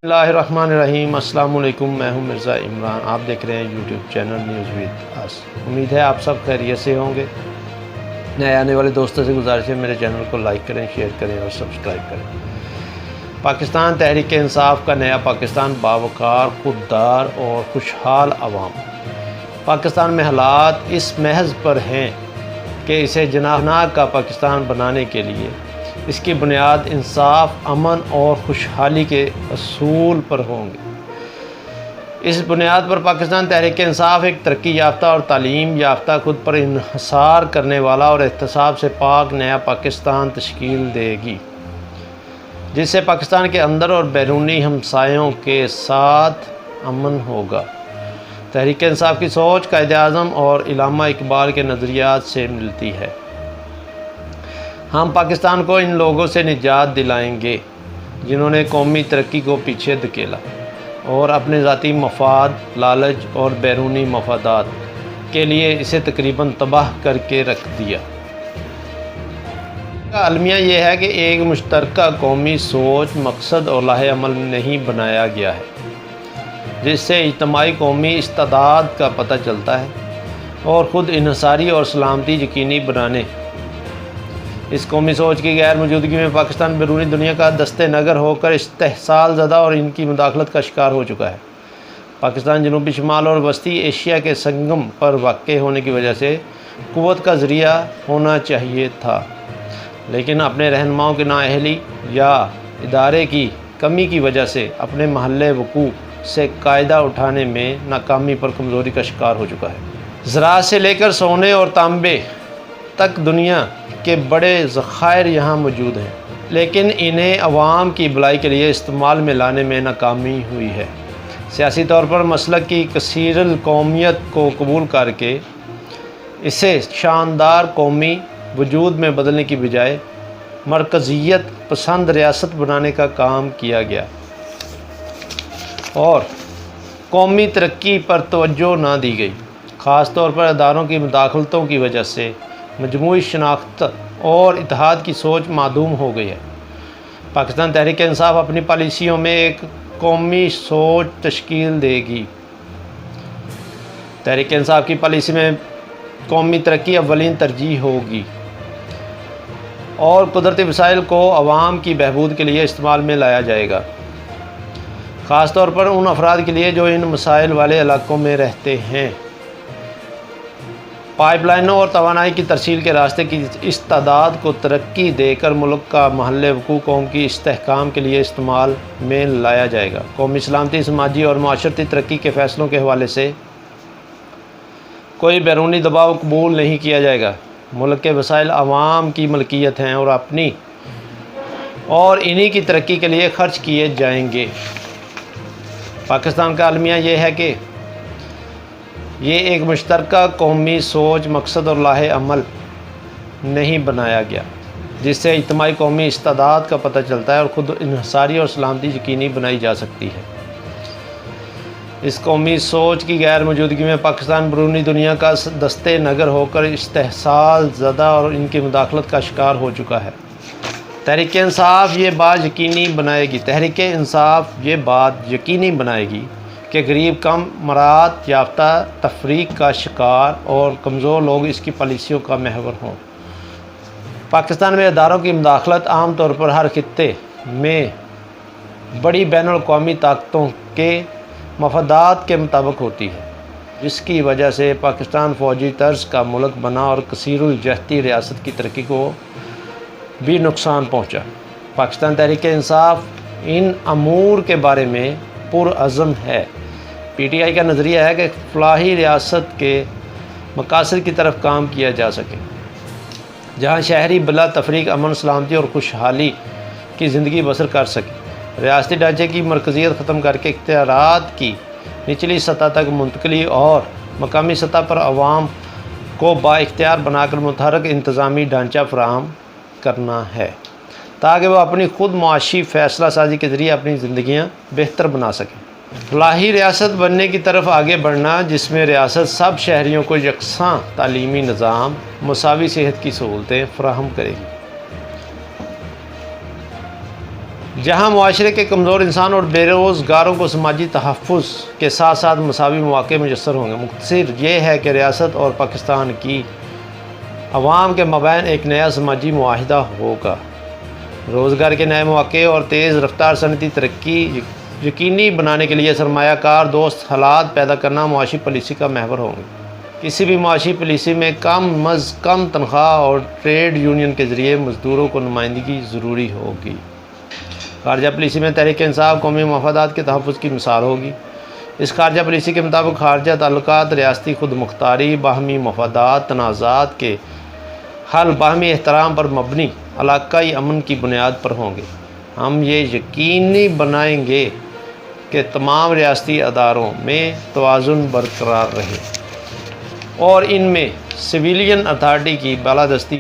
بسم اللہ الرحمن الرحیم۔ السلام علیکم، میں ہوں مرزا عمران، آپ دیکھ رہے ہیں YouTube channel news with us. امید ہے آپ سب خیریت سے ہوں گے۔ نئے آنے والے دوستوں سے گزارش ہے میرے چینل کو لائک کریں، شیئر کریں اور سبسکرائب کریں۔ پاکستان تحریک انصاف کا نیا پاکستان باوقار، خوددار اور خوشحال عوام۔ پاکستان میں حالات اس محض پر ہیں کہ اسے جناح کا پاکستان بنانے کے لیے اس کی بنیاد انصاف، امن اور خوشحالی کے اصول پر ہوں گے۔ اس بنیاد پر پاکستان تحریک انصاف ایک ترقی یافتہ اور تعلیم یافتہ، خود پر انحصار کرنے والا اور احتساب سے پاک نیا پاکستان تشکیل دے گی، جس سے پاکستان کے اندر اور بیرونی ہمسایوں کے ساتھ امن ہوگا۔ تحریک انصاف کی سوچ قائد اعظم اور علامہ اقبال کے نظریات سے ملتی ہے۔ ہم پاکستان کو ان لوگوں سے نجات دلائیں گے جنہوں نے قومی ترقی کو پیچھے دھکیلا اور اپنے ذاتی مفاد، لالچ اور بیرونی مفادات کے لیے اسے تقریباً تباہ کر کے رکھ دیا۔ المیہ یہ ہے کہ ایک مشترکہ قومی سوچ، مقصد اور لاہ عمل نہیں بنایا گیا ہے جس سے اجتماعی قومی استعداد کا پتہ چلتا ہے اور خود انحصاری اور سلامتی یقینی بنانے۔ اس قومی سوچ کی غیر موجودگی میں پاکستان بیرونی دنیا کا دست نگر ہو کر استحصال زدہ اور ان کی مداخلت کا شکار ہو چکا ہے۔ پاکستان جنوبی شمال اور وسطی ایشیا کے سنگم پر واقع ہونے کی وجہ سے قوت کا ذریعہ ہونا چاہیے تھا، لیکن اپنے رہنماؤں کی نااہلی یا ادارے کی کمی کی وجہ سے اپنے محل وقوع سے قاعدہ اٹھانے میں ناکامی پر کمزوری کا شکار ہو چکا ہے۔ زراعت سے لے کر سونے اور تانبے تک دنیا کے بڑے ذخائر یہاں موجود ہیں، لیکن انہیں عوام کی بھلائی کے لیے استعمال میں لانے میں ناکامی ہوئی ہے۔ سیاسی طور پر مسلک کی کثیر القومیت کو قبول کر کے اسے شاندار قومی وجود میں بدلنے کی بجائے مرکزیت پسند ریاست بنانے کا کام کیا گیا اور قومی ترقی پر توجہ نہ دی گئی۔ خاص طور پر اداروں کی مداخلتوں کی وجہ سے مجموعی شناخت اور اتحاد کی سوچ معدوم ہو گئی ہے۔ پاکستان تحریک انصاف اپنی پالیسیوں میں ایک قومی سوچ تشکیل دے گی۔ تحریک انصاف کی پالیسی میں قومی ترقی اولین ترجیح ہوگی اور قدرتی وسائل کو عوام کی بہبود کے لیے استعمال میں لایا جائے گا، خاص طور پر ان افراد کے لیے جو ان مسائل والے علاقوں میں رہتے ہیں۔ پائپ لائنوں اور توانائی کی ترسیل کے راستے کی استعداد کو ترقی دے کر ملک کا محل وقوع قوم کی استحکام کے لیے استعمال میں لایا جائے گا۔ قومی سلامتی، سماجی اور معاشرتی ترقی کے فیصلوں کے حوالے سے کوئی بیرونی دباؤ قبول نہیں کیا جائے گا۔ ملک کے وسائل عوام کی ملکیت ہیں اور انہی کی ترقی کے لیے خرچ کیے جائیں گے۔ پاکستان کا المیہ یہ ہے کہ یہ ایک مشترکہ قومی سوچ، مقصد اور لاہ عمل نہیں بنایا گیا جس سے اجتماعی قومی استعداد کا پتہ چلتا ہے اور خود انحصاری اور سلامتی یقینی بنائی جا سکتی ہے۔ اس قومی سوچ کی غیر موجودگی میں پاکستان بیرونی دنیا کا دست نگر ہو کر استحصال زدہ اور ان کی مداخلت کا شکار ہو چکا ہے۔ تحریک انصاف یہ بات یقینی بنائے گی کہ غریب، کم مراعات یافتہ، تفریق کا شکار اور کمزور لوگ اس کی پالیسیوں کا محور ہوں۔ پاکستان میں اداروں کی مداخلت عام طور پر ہر خطے میں بڑی بین الاقوامی طاقتوں کے مفادات کے مطابق ہوتی ہے، جس کی وجہ سے پاکستان فوجی طرز کا ملک بنا اور کثیر الجہتی ریاست کی ترقی کو بھی نقصان پہنچا۔ پاکستان تحریک انصاف ان امور کے بارے میں پرعزم ہے۔ پی ٹی آئی کا نظریہ ہے کہ فلاحی ریاست کے مقاصد کی طرف کام کیا جا سکے، جہاں شہری بلا تفریق امن، سلامتی اور خوشحالی کی زندگی بسر کر سکے۔ ریاستی ڈھانچے کی مرکزیت ختم کر کے اختیارات کی نچلی سطح تک منتقلی اور مقامی سطح پر عوام کو با اختیار بنا کر متحرک انتظامی ڈھانچہ فراہم کرنا ہے تاکہ وہ اپنی خود معاشی فیصلہ سازی کے ذریعے اپنی زندگیاں بہتر بنا سکیں۔ فلاحی ریاست بننے کی طرف آگے بڑھنا، جس میں ریاست سب شہریوں کو یکساں تعلیمی نظام، مساوی صحت کی سہولتیں فراہم کرے گی۔ جہاں معاشرے کے کمزور انسان اور بے روزگاروں کو سماجی تحفظ کے ساتھ ساتھ مساوی مواقع میسر ہوں گے۔ مختصر یہ ہے کہ ریاست اور پاکستان کی عوام کے مابین ایک نیا سماجی معاہدہ ہوگا۔ روزگار کے نئے مواقع اور تیز رفتار صنعتی ترقی یقینی بنانے کے لیے سرمایہ کار دوست حالات پیدا کرنا معاشی پالیسی کا محور ہوں گے۔ کسی بھی معاشی پالیسی میں کم از کم تنخواہ اور ٹریڈ یونین کے ذریعے مزدوروں کو نمائندگی ضروری ہوگی۔ خارجہ پالیسی میں تحریک انصاف قومی مفادات کے تحفظ کی مثال ہوگی۔ اس خارجہ پالیسی کے مطابق خارجہ تعلقات ریاستی خود مختاری، باہمی مفادات، تنازعات کے حل، باہمی احترام پر مبنی علاقائی امن کی بنیاد پر ہوں گے۔ ہم یہ یقینی بنائیں گے کہ تمام ریاستی اداروں میں توازن برقرار رہے اور ان میں سویلین اتھارٹی کی بالادستی